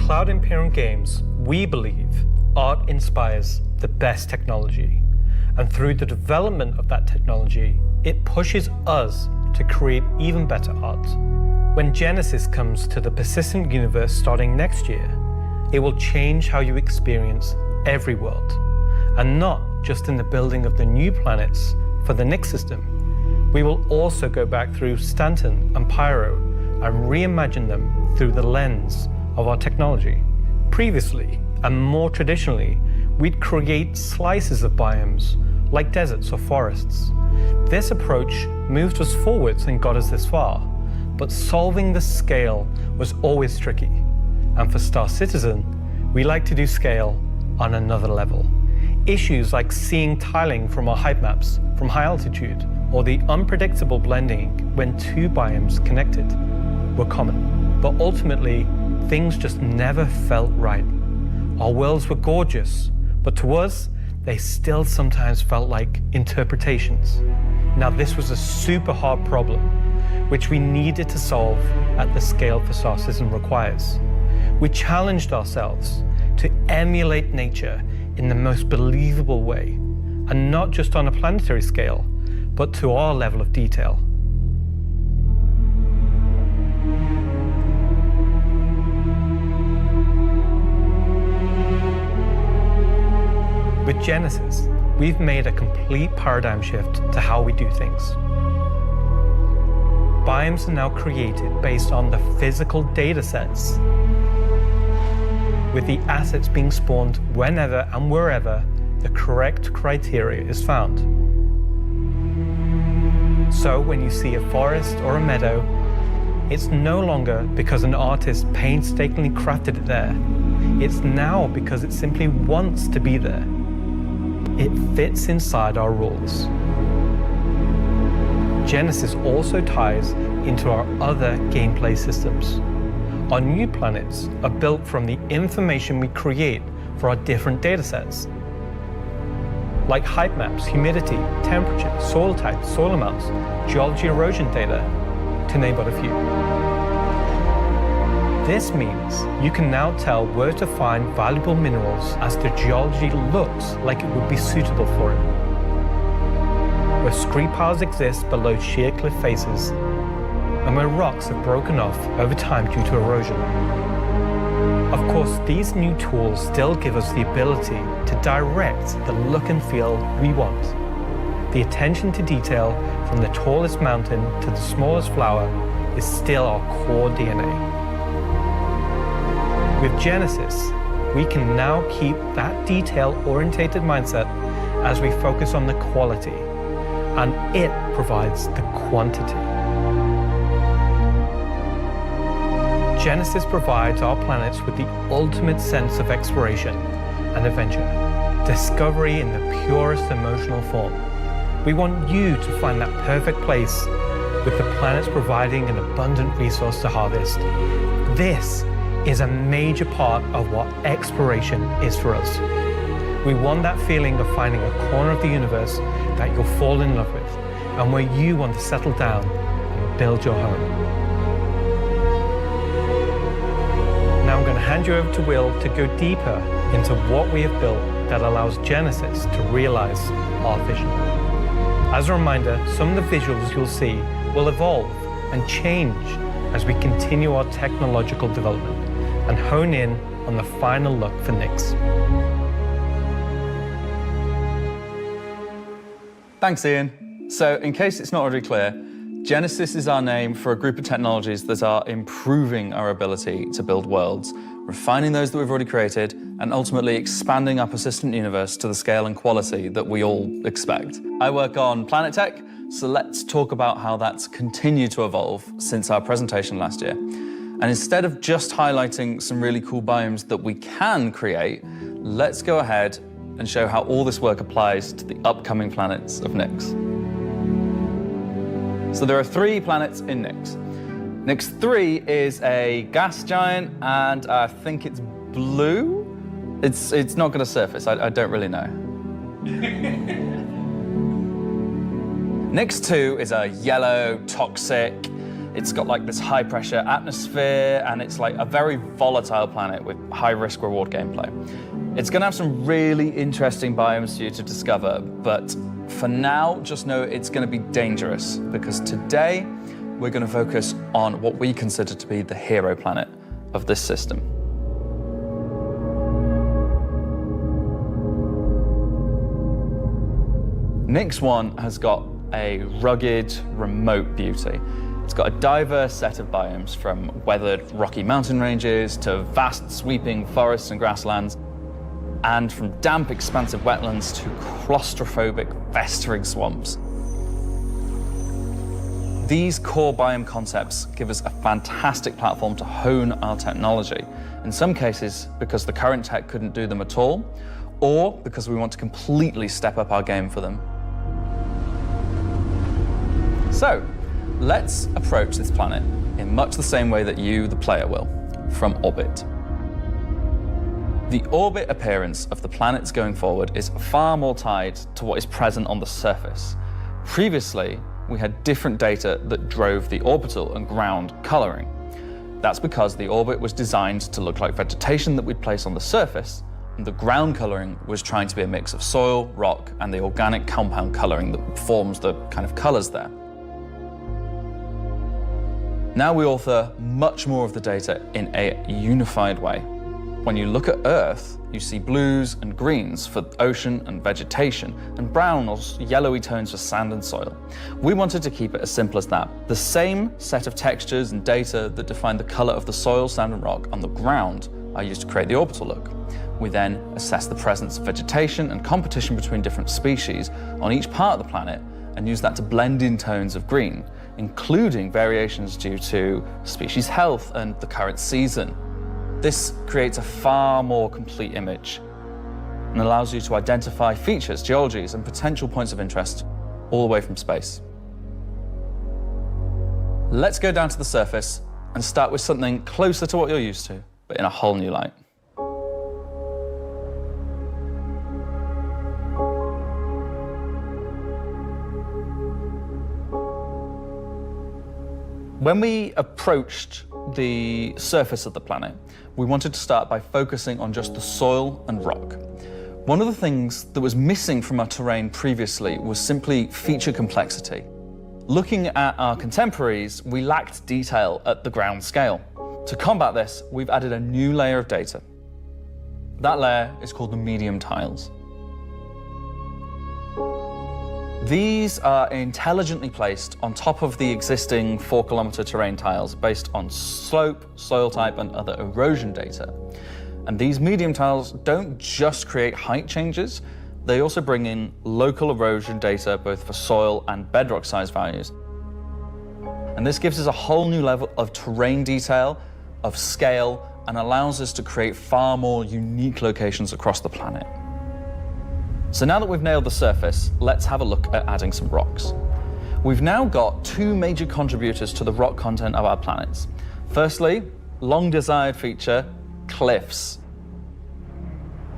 Cloud Imperium Games, we believe art inspires the best technology. And through the development of that technology, it pushes us to create even better art. When Genesis comes to the persistent universe starting next year, it will change how you experience every world. And not just in the building of the new planets for the Nyx system. We will also go back through Stanton and Pyro and reimagine them through the lens of our technology. Previously, and more traditionally, we'd create slices of biomes, like deserts or forests. This approach moved us forwards and got us this far, but solving the scale was always tricky. And for Star Citizen, we like to do scale on another level. Issues like seeing tiling from our height maps from high altitude, or the unpredictable blending when two biomes connected, were common. But ultimately, things just never felt right. Our worlds were gorgeous, but to us, they still sometimes felt like interpretations. Now, this was a super hard problem, which we needed to solve at the scale for Star Citizen requires. We challenged ourselves to emulate nature in the most believable way, and not just on a planetary scale, but to our level of detail. With Genesis, we've made a complete paradigm shift to how we do things. Biomes are now created based on the physical data sets, with the assets being spawned whenever and wherever the correct criteria is found. So when you see a forest or a meadow, it's no longer because an artist painstakingly crafted it there. It's now because it simply wants to be there. It fits inside our rules. Genesis also ties into our other gameplay systems. Our new planets are built from the information we create for our different datasets, like height maps, humidity, temperature, soil type, soil amounts, geology erosion data, to name but a few. This means you can now tell where to find valuable minerals as the geology looks like it would be suitable for it. Where scree piles exist below sheer cliff faces, and where rocks have broken off over time due to erosion. Of course, these new tools still give us the ability to direct the look and feel we want. The attention to detail from the tallest mountain to the smallest flower is still our core DNA. With Genesis, we can now keep that detail-orientated mindset as we focus on the quality, and it provides the quantity. Genesis provides our planets with the ultimate sense of exploration and adventure, discovery in the purest emotional form. We want you to find that perfect place, with the planets providing an abundant resource to harvest. This is a major part of what exploration is for us. We want that feeling of finding a corner of the universe that you'll fall in love with, and where you want to settle down and build your home. Now I'm going to hand you over to Will to go deeper into what we have built that allows Genesis to realize our vision. As a reminder, some of the visuals you'll see will evolve and change as we continue our technological development and hone in on the final look for Nyx. Thanks, Ian. So, in case it's not already clear, Genesis is our name for a group of technologies that are improving our ability to build worlds, refining those that we've already created, and ultimately expanding our persistent universe to the scale and quality that we all expect. I work on planet tech, so let's talk about how that's continued to evolve since our presentation last year. And instead of just highlighting some really cool biomes that we can create, let's go ahead and show how all this work applies to the upcoming planets of Nyx. So there are 3 planets in Nyx. Nyx 3 is a gas giant, and I think it's blue. It's not going to surface. I don't really know. Nyx 2 is a yellow, toxic, It's got like this high pressure atmosphere, and it's like a very volatile planet with high risk reward gameplay. It's gonna have some really interesting biomes for you to discover, but for now, just know it's gonna be dangerous, because today we're gonna focus on what we consider to be the hero planet of this system. Nix 1 has got a rugged, remote beauty. It's got a diverse set of biomes, from weathered rocky mountain ranges to vast sweeping forests and grasslands, and from damp, expansive wetlands to claustrophobic, festering swamps. These core biome concepts give us a fantastic platform to hone our technology, in some cases because the current tech couldn't do them at all, or because we want to completely step up our game for them. So, let's approach this planet in much the same way that you, the player, will, from orbit. The orbit appearance of the planets going forward is far more tied to what is present on the surface. Previously, we had different data that drove the orbital and ground coloring. That's because the orbit was designed to look like vegetation that we'd place on the surface, and the ground coloring was trying to be a mix of soil, rock, and the organic compound coloring that forms the kind of colors there. Now we author much more of the data in a unified way. When you look at Earth, you see blues and greens for ocean and vegetation, and brown or yellowy tones for sand and soil. We wanted to keep it as simple as that. The same set of textures and data that define the color of the soil, sand, and rock on the ground are used to create the orbital look. We then assess the presence of vegetation and competition between different species on each part of the planet, and use that to blend in tones of green, including variations due to species health and the current season. This creates a far more complete image and allows you to identify features, geologies, and potential points of interest all the way from space. Let's go down to the surface and start with something closer to what you're used to, but in a whole new light. When we approached the surface of the planet, we wanted to start by focusing on just the soil and rock. One of the things that was missing from our terrain previously was simply feature complexity. Looking at our contemporaries, we lacked detail at the ground scale. To combat this, we've added a new layer of data. That layer is called the medium tiles. These are intelligently placed on top of the existing 4-kilometer terrain tiles based on slope, soil type, and other erosion data. And these medium tiles don't just create height changes, they also bring in local erosion data both for soil and bedrock size values. And this gives us a whole new level of terrain detail, of scale, and allows us to create far more unique locations across the planet. So now that we've nailed the surface, let's have a look at adding some rocks. We've now got two major contributors to the rock content of our planets. Firstly, long desired feature, cliffs.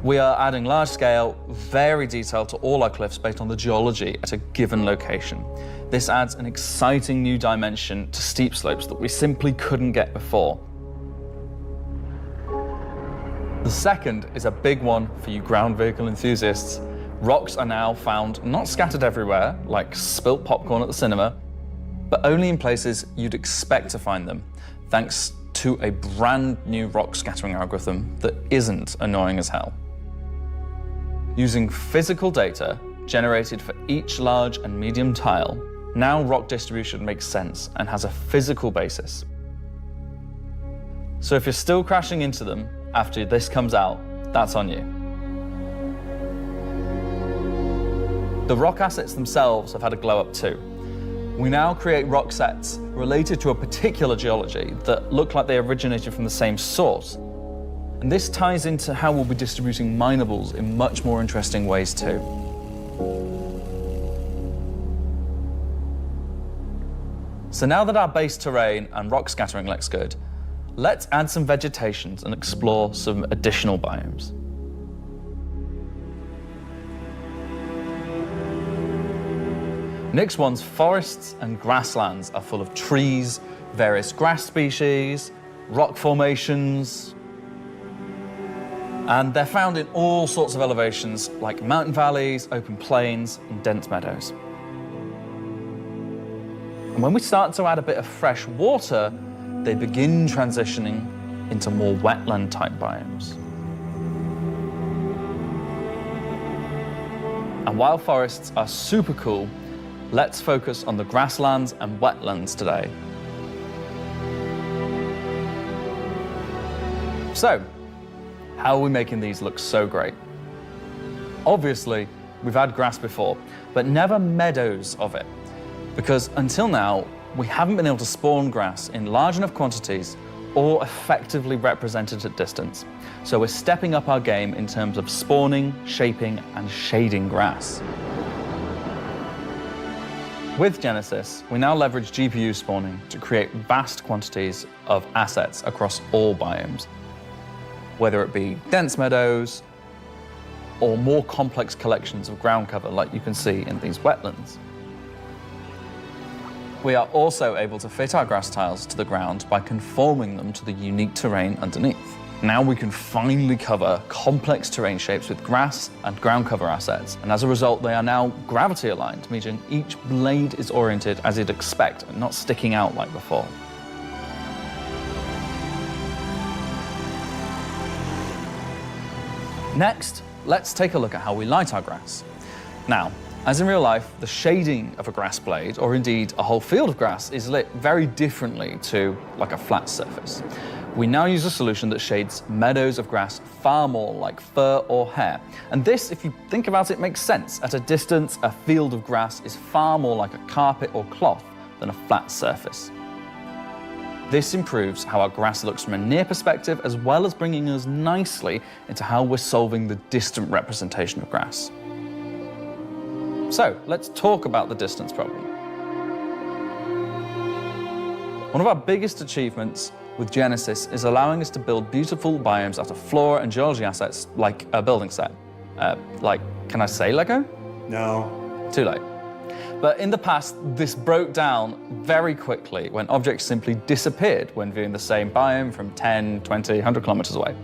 We are adding large scale, very detailed to all our cliffs based on the geology at a given location. This adds an exciting new dimension to steep slopes that we simply couldn't get before. The second is a big one for you ground vehicle enthusiasts. Rocks are now found not scattered everywhere, like spilt popcorn at the cinema, but only in places you'd expect to find them, thanks to a brand new rock scattering algorithm that isn't annoying as hell. Using physical data generated for each large and medium tile, now rock distribution makes sense and has a physical basis. So if you're still crashing into them after this comes out, that's on you. The rock assets themselves have had a glow up too. We now create rock sets related to a particular geology that look like they originated from the same source. And this ties into how we'll be distributing minables in much more interesting ways too. So now that our base terrain and rock scattering looks good, let's add some vegetations and explore some additional biomes. Nix 1's forests and grasslands are full of trees, various grass species, rock formations, and they're found in all sorts of elevations like mountain valleys, open plains, and dense meadows. And when we start to add a bit of fresh water, they begin transitioning into more wetland-type biomes. And while forests are super cool, let's focus on the grasslands and wetlands today. So, how are we making these look so great? Obviously, we've had grass before, but never meadows of it. Because until now, we haven't been able to spawn grass in large enough quantities or effectively represented at distance. So we're stepping up our game in terms of spawning, shaping, and shading grass. With Genesis, we now leverage GPU spawning to create vast quantities of assets across all biomes, whether it be dense meadows or more complex collections of ground cover like you can see in these wetlands. We are also able to fit our grass tiles to the ground by conforming them to the unique terrain underneath. Now we can finally cover complex terrain shapes with grass and ground cover assets, and as a result they are now gravity aligned, meaning each blade is oriented as you'd expect and not sticking out like before. Next, let's take a look at how we light our grass. Now, as in real life, the shading of a grass blade, or indeed a whole field of grass, is lit very differently to like a flat surface. We now use a solution that shades meadows of grass far more like fur or hair. And this, if you think about it, makes sense. At a distance, a field of grass is far more like a carpet or cloth than a flat surface. This improves how our grass looks from a near perspective, as well as bringing us nicely into how we're solving the distant representation of grass. So let's talk about the distance problem. One of our biggest achievements with Genesis is allowing us to build beautiful biomes out of flora and geology assets like a building set. Can I say Lego? No. Too late. But in the past, this broke down very quickly when objects simply disappeared when viewing the same biome from 10, 20, 100 kilometers away.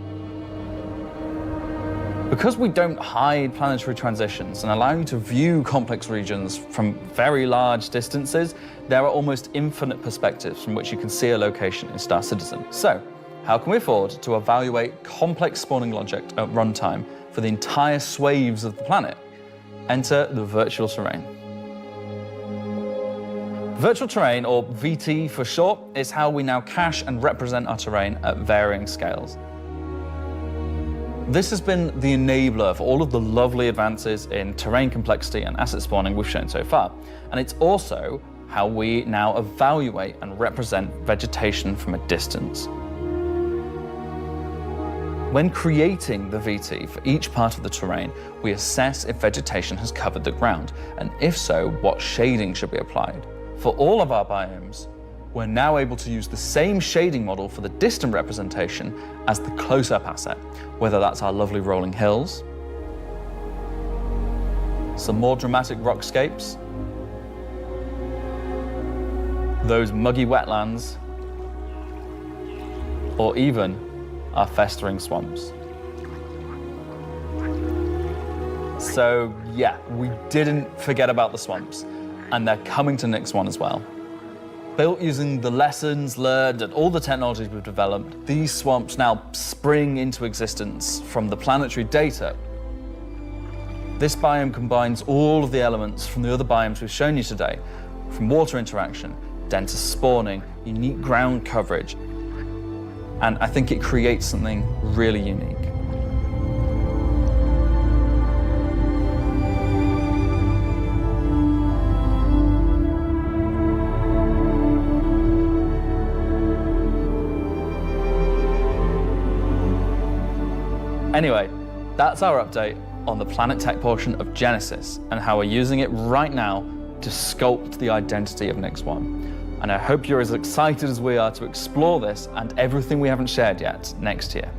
Because we don't hide planetary transitions and allow you to view complex regions from very large distances, there are almost infinite perspectives from which you can see a location in Star Citizen. So, how can we afford to evaluate complex spawning logic at runtime for the entire swathes of the planet? Enter the virtual terrain. Virtual terrain, or VT for short, is how we now cache and represent our terrain at varying scales. This has been the enabler for all of the lovely advances in terrain complexity and asset spawning we've shown so far. And it's also how we now evaluate and represent vegetation from a distance. When creating the VT for each part of the terrain, we assess if vegetation has covered the ground, and if so, what shading should be applied. For all of our biomes, we're now able to use the same shading model for the distant representation as the close-up asset, whether that's our lovely rolling hills, some more dramatic rockscapes, those muggy wetlands, or even our festering swamps. So yeah, we didn't forget about the swamps, and they're coming to Nix 1 as well. Built using the lessons learned and all the technologies we've developed, these swamps now spring into existence from the planetary data. This biome combines all of the elements from the other biomes we've shown you today, from water interaction, denser spawning, unique ground coverage, and I think it creates something really unique. Anyway, that's our update on the planet tech portion of Genesis and how we're using it right now to sculpt the identity of Nix 1. And I hope you're as excited as we are to explore this and everything we haven't shared yet next year.